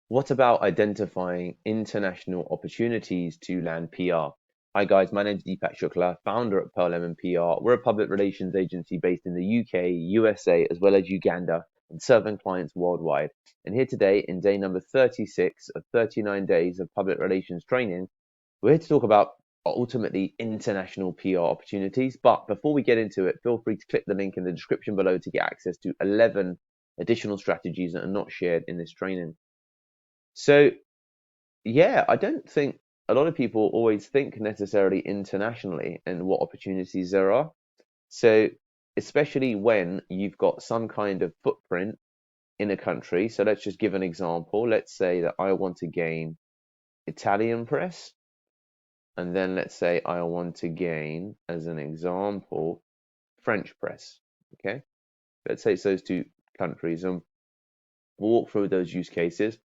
What about identifying international opportunities to land PR? Hi guys, my name is Deepak Shukla, founder at Pearl Lemon PR. We're a public relations agency based in the UK, USA, as well as Uganda, and serving clients worldwide. And here today, in day number 36 of 39 days of public relations training, we're here to talk about ultimately international PR opportunities. But before we get into it, feel free to click the link in the description below to get access to 11 additional strategies that are not shared in this training. So, yeah, I don't think a lot of people always think necessarily internationally and what opportunities there are. So, especially when you've got some kind of footprint in a country. So, let's just give an example. Let's say that I want to gain Italian press, and then let's say I want to gain, as an example, French press. Okay, let's say it's those two countries, and we'll walk through those use cases.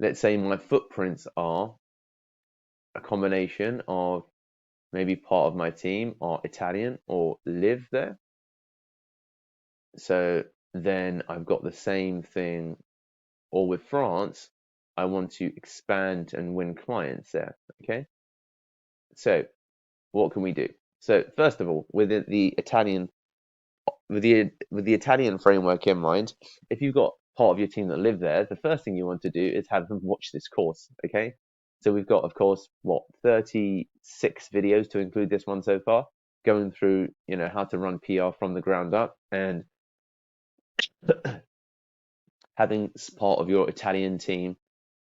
Let's say my footprints are a combination of maybe part of my team are Italian or live there. So then I've got the same thing. Or with France, I want to expand and win clients there. Okay. So what can we do? So first of all, with the Italian framework in mind, if you've got part of your team that live there, the first thing you want to do is have them watch this course. Okay. So we've got, of course, 36 videos to include this one so far, going through, how to run PR from the ground up, and having part of your Italian team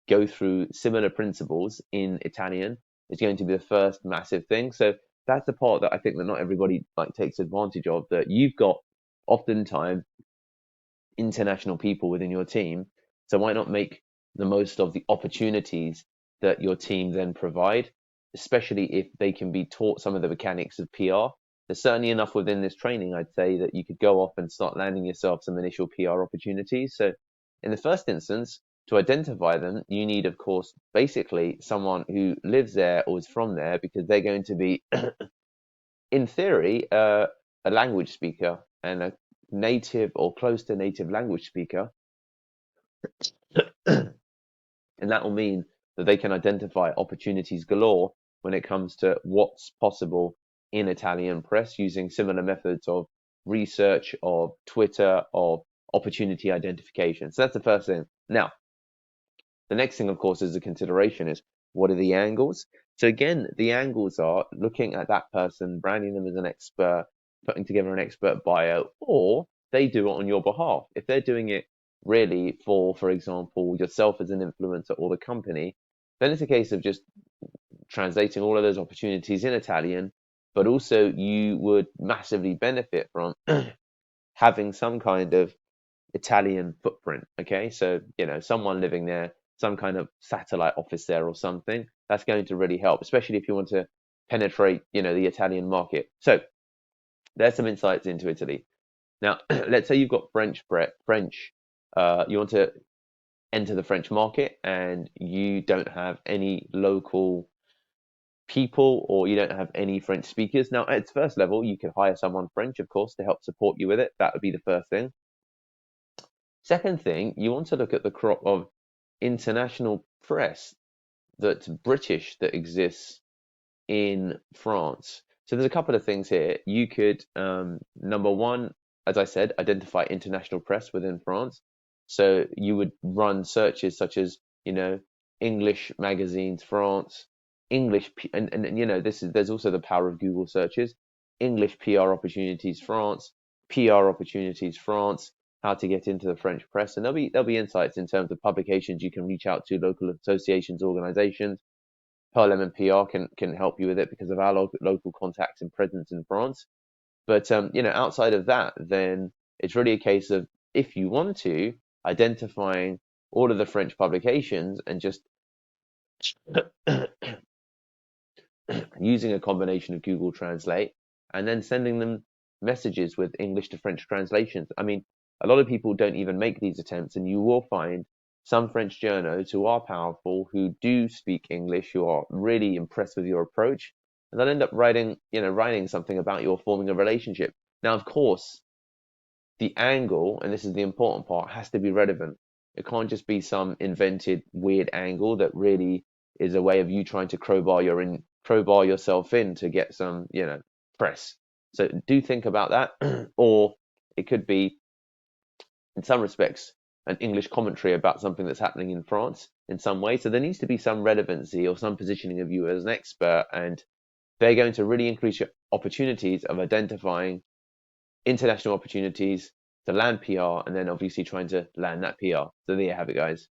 go through similar principles in Italian is going to be the first massive thing. So that's the part that I think that not everybody like takes advantage of, that you've got oftentimes international people within your team. So why not make the most of the opportunities that your team then provide, especially if they can be taught some of the mechanics of PR. There's certainly enough within this training, I'd say, that you could go off and start landing yourself some initial PR opportunities. So in the first instance, to identify them, you need, of course, basically someone who lives there or is from there, because they're going to be, in theory, a language speaker and a native or close to native language speaker. And that will mean that they can identify opportunities galore when it comes to what's possible in Italian press using similar methods of research, of Twitter, of opportunity identification. So that's the first thing. Now, the next thing, of course, is the consideration is, what are the angles? So again, the angles are looking at that person, branding them as an expert, putting together an expert bio, or they do it on your behalf. If they're doing it really for example, yourself as an influencer or the company, then it's a case of just translating all of those opportunities in Italian, but also you would massively benefit from having some kind of Italian footprint. Okay, so someone living there, some kind of satellite office there or something. That's going to really help, especially if you want to penetrate, the Italian market. So there's some insights into Italy. Now, let's say you've got French. You want to enter the French market, and you don't have any local people, or you don't have any French speakers. Now, at its first level, you could hire someone French, of course, to help support you with it. That would be the first thing. Second thing, you want to look at the crop of international press that's British that exists in France. So there's a couple of things here. You could, number one, as I said, identify international press within France. So you would run searches such as, English magazines, France, and there's also the power of Google searches, English PR opportunities, France, PR opportunities, France, how to get into the French press, and there'll be insights in terms of publications you can reach out to, local associations, organizations. Pearl Lemon PR can help you with it because of our local contacts and presence in France. But outside of that, then it's really a case of, if you want to, identifying all of the French publications and just using a combination of Google Translate, and then sending them messages with English to French translations. I mean, a lot of people don't even make these attempts, and you will find some French journos who are powerful, who do speak English, who are really impressed with your approach, and they'll end up writing something about you or forming a relationship. Now, of course, the angle, and this is the important part, has to be relevant. It can't just be some invented weird angle that really is a way of you trying to crowbar yourself in to get some, press. So do think about that. Or it could be, in some respects, an English commentary about something that's happening in France in some way. So there needs to be some relevancy or some positioning of you as an expert, and they're going to really increase your opportunities of identifying international opportunities to land PR, and then obviously trying to land that PR. So there you have it, guys.